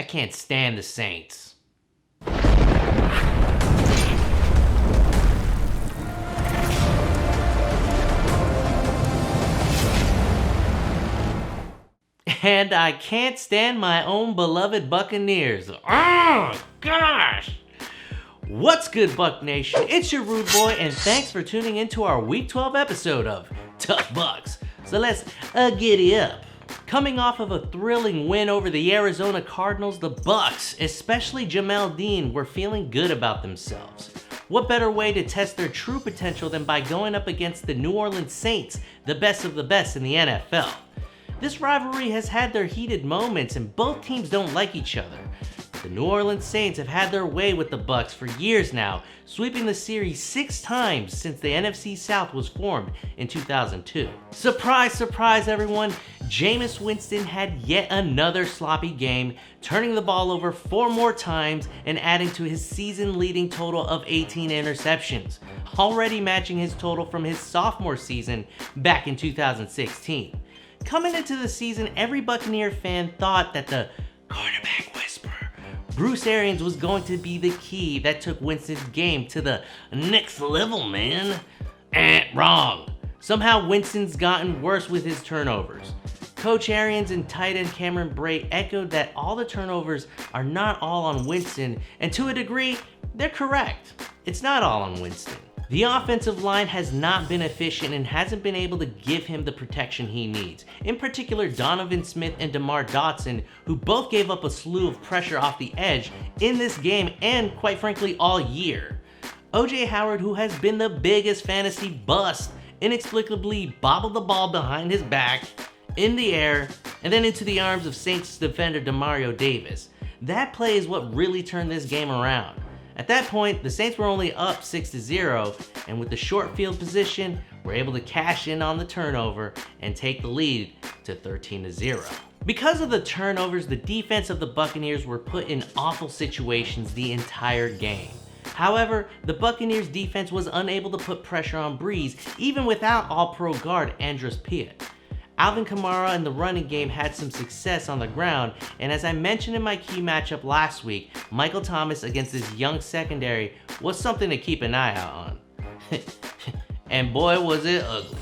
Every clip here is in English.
can't stand the Saints. And I can't stand my own beloved Buccaneers. Oh, gosh! What's good, Buck Nation? It's your Rude Boy, and thanks for tuning into our Week 12 episode of Tuff Bucs. So let's giddy up. Coming off of a thrilling win over the Arizona Cardinals the Bucs, especially Jamel Dean, were feeling good about themselves. What better way to test their true potential than by going up against the New Orlean Saints, the best of the best in the NFL? This rivalry has had their heated moments and both teams don't like each other. The New Orleans Saints have had their way with the Bucs for years now, sweeping the series 6 times since the NFC South was formed in 2002. Surprise, surprise everyone, Jameis Winston had yet another sloppy game, turning the ball over 4 more times and adding to his season-leading total of 18 interceptions, already matching his total from his sophomore season back in 2016. Coming into the season, every Buccaneer fan thought that the quarterback whisperer, Bruce Arians, was going to be the key that took Winston's game to the next level, man. Wrong. Somehow Winston's gotten worse with his turnovers. Coach Arians and tight end Cameron Brate echoed that all the turnovers are not all on Winston, and to a degree, they're correct. It's not all on Winston. The offensive line has not been efficient and hasn't been able to give him the protection he needs. In particular, Donovan Smith and DeMar Dotson, who both gave up a slew of pressure off the edge in this game and, quite frankly, all year. OJ Howard, who has been the biggest fantasy bust, inexplicably bobbled the ball behind his back, in the air, and then into the arms of Saints defender Demario Davis. That play is what really turned this game around. At that point, the Saints were only up 6-0, and with the short field position, were able to cash in on the turnover and take the lead to 13-0. Because of the turnovers, the defense of the Buccaneers were put in awful situations the entire game. However, the Buccaneers defense was unable to put pressure on Breeze, even without all-pro guard Andres Piat. Alvin Kamara in the running game had some success on the ground, and as I mentioned in my key matchup last week, Michael Thomas against this young secondary was something to keep an eye out on. And boy was it ugly.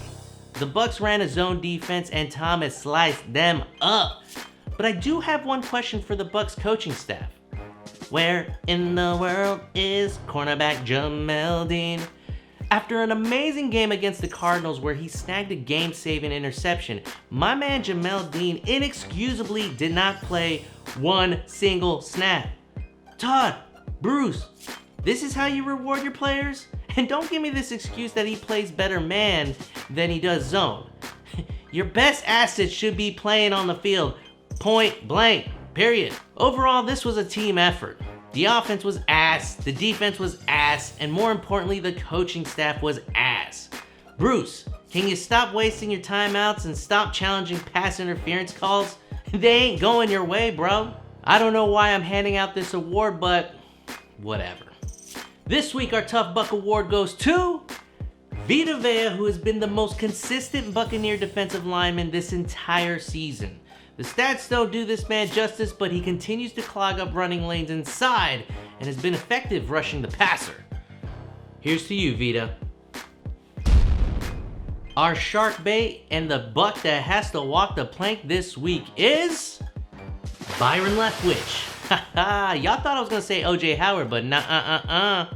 The Bucs ran a zone defense and Thomas sliced them up. But I do have one question for the Bucs coaching staff. Where in the world is cornerback Jamel Dean? After an amazing game against the Cardinals where he snagged a game-saving interception, my man Jamel Dean inexcusably did not play one single snap. Todd, Bruce, this is how you reward your players? And don't give me this excuse that he plays better man than he does zone. Your best asset should be playing on the field, point blank, period. Overall, this was a team effort. The offense was ass, the defense was ass, and more importantly, the coaching staff was ass. Bruce, can you stop wasting your timeouts and stop challenging pass interference calls? They ain't going your way, bro. I don't know why I'm handing out this award, but whatever. This week, our Tough Buck Award goes to Vita Vea, who has been the most consistent Buccaneer defensive lineman this entire season. The stats don't do this man justice, but he continues to clog up running lanes inside and has been effective rushing the passer. Here's to you, Vita. Our shark bait and the buck that has to walk the plank this week is Byron Leftwich. Haha, y'all thought I was gonna say OJ Howard, but nah.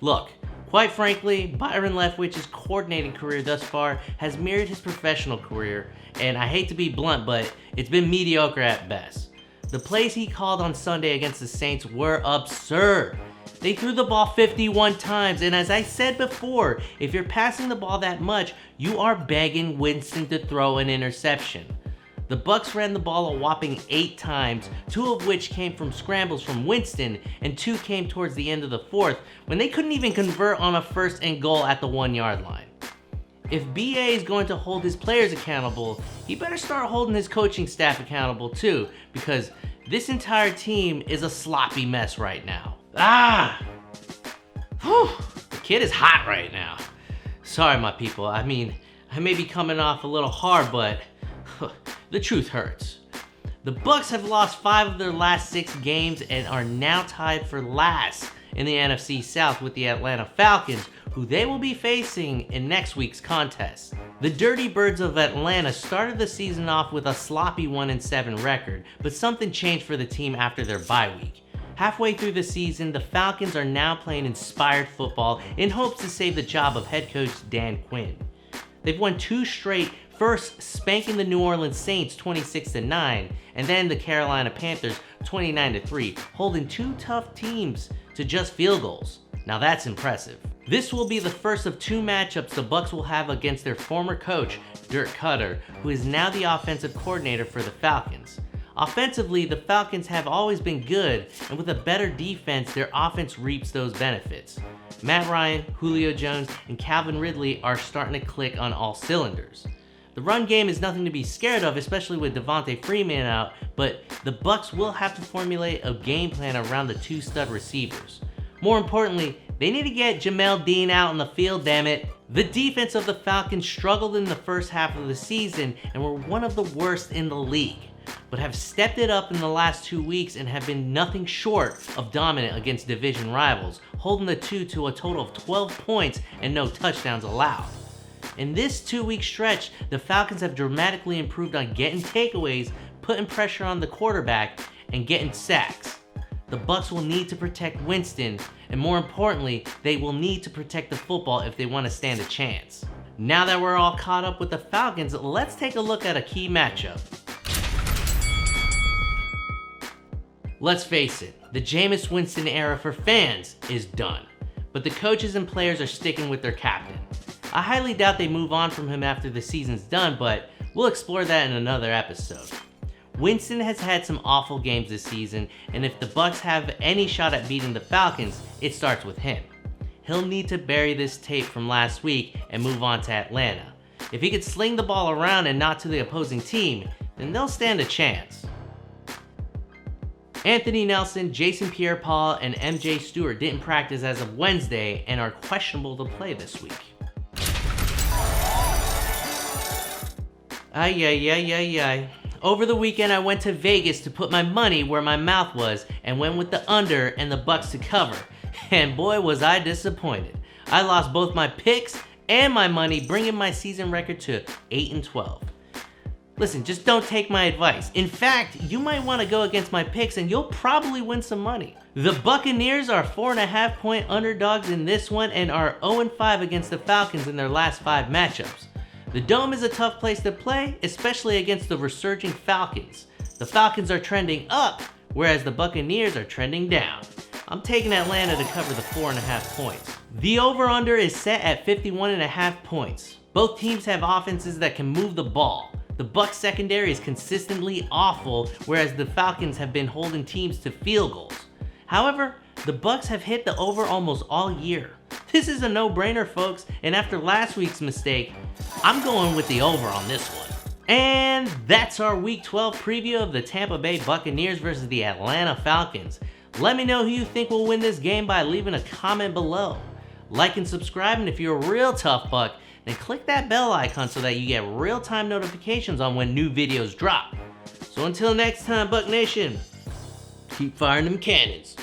Look, quite frankly, Byron Leftwich's coordinating career thus far has mirrored his professional career, and I hate to be blunt, but it's been mediocre at best. The plays he called on Sunday against the Saints were absurd. They threw the ball 51 times, and as I said before, if you're passing the ball that much, you are begging Winston to throw an interception. The Bucs ran the ball a whopping 8 times, 2 of which came from scrambles from Winston, and 2 came towards the end of the 4th, when they couldn't even convert on a 1st and goal at the 1-yard line. If BA is going to hold his players accountable, he better start holding his coaching staff accountable too, because this entire team is a sloppy mess right now. Whew, the kid is hot right now. Sorry, my people. I mean, I may be coming off a little hard, but the truth hurts. The Bucs have lost 5 of their last 6 games and are now tied for last in the NFC South with the Atlanta Falcons, who they will be facing in next week's contest. The Dirty Birds of Atlanta started the season off with a sloppy 1-7 record, but something changed for the team after their bye week. Halfway through the season, the Falcons are now playing inspired football in hopes to save the job of head coach Dan Quinn. They've won 2 straight, first spanking the New Orlean Saints 26-9, and then the Carolina Panthers 29-3, holding 2 tough teams to just field goals. Now that's impressive. This will be the first of 2 matchups the Bucs will have against their former coach, Dirk Koetter, who is now the offensive coordinator for the Falcons. Offensively, the Falcons have always been good, and with a better defense, their offense reaps those benefits. Matt Ryan, Julio Jones, and Calvin Ridley are starting to click on all cylinders. The run game is nothing to be scared of, especially with Devontae Freeman out, but the Bucs will have to formulate a game plan around the 2 stud receivers. More importantly, they need to get Jamel Dean out on the field, damn it. The defense of the Falcons struggled in the first half of the season and were one of the worst in the league, but have stepped it up in the last 2 weeks and have been nothing short of dominant against division rivals, holding the 2 to a total of 12 points and no touchdowns allowed. In this 2-week stretch, the Falcons have dramatically improved on getting takeaways, putting pressure on the quarterback, and getting sacks. The Bucs will need to protect Winston, and more importantly, they will need to protect the football if they want to stand a chance. Now that we're all caught up with the Falcons, let's take a look at a key matchup. Let's face it, the Jameis Winston era for fans is done, but the coaches and players are sticking with their captain. I highly doubt they move on from him after the season's done, but we'll explore that in another episode. Winston has had some awful games this season, and if the Bucs have any shot at beating the Falcons, it starts with him. He'll need to bury this tape from last week and move on to Atlanta. If he could sling the ball around and not to the opposing team, then they'll stand a chance. Anthony Nelson, Jason Pierre-Paul, and MJ Stewart didn't practice as of Wednesday and are questionable to play this week. Ay. Over the weekend, I went to Vegas to put my money where my mouth was and went with the under and the Bucs to cover. And boy, was I disappointed. I lost both my picks and my money, bringing my season record to 8-12. Listen, just don't take my advice. In fact, you might want to go against my picks and you'll probably win some money. The Buccaneers are 4.5-point underdogs in this one and are 0-5 against the Falcons in their last 5 matchups. The Dome is a tough place to play, especially against the resurging Falcons. The Falcons are trending up, whereas the Buccaneers are trending down. I'm taking Atlanta to cover the 4.5 points. The over-under is set at 51.5 points. Both teams have offenses that can move the ball. The Bucs secondary is consistently awful, whereas the Falcons have been holding teams to field goals. However, the Bucs have hit the over almost all year. This is a no-brainer, folks, and after last week's mistake, I'm going with the over on this one. And that's our Week 12 preview of the Tampa Bay Buccaneers versus the Atlanta Falcons. Let me know who you think will win this game by leaving a comment below. Like and subscribe, and if you're a real tough buck, then click that bell icon so that you get real-time notifications on when new videos drop. So until next time, Buck Nation, keep firing them cannons.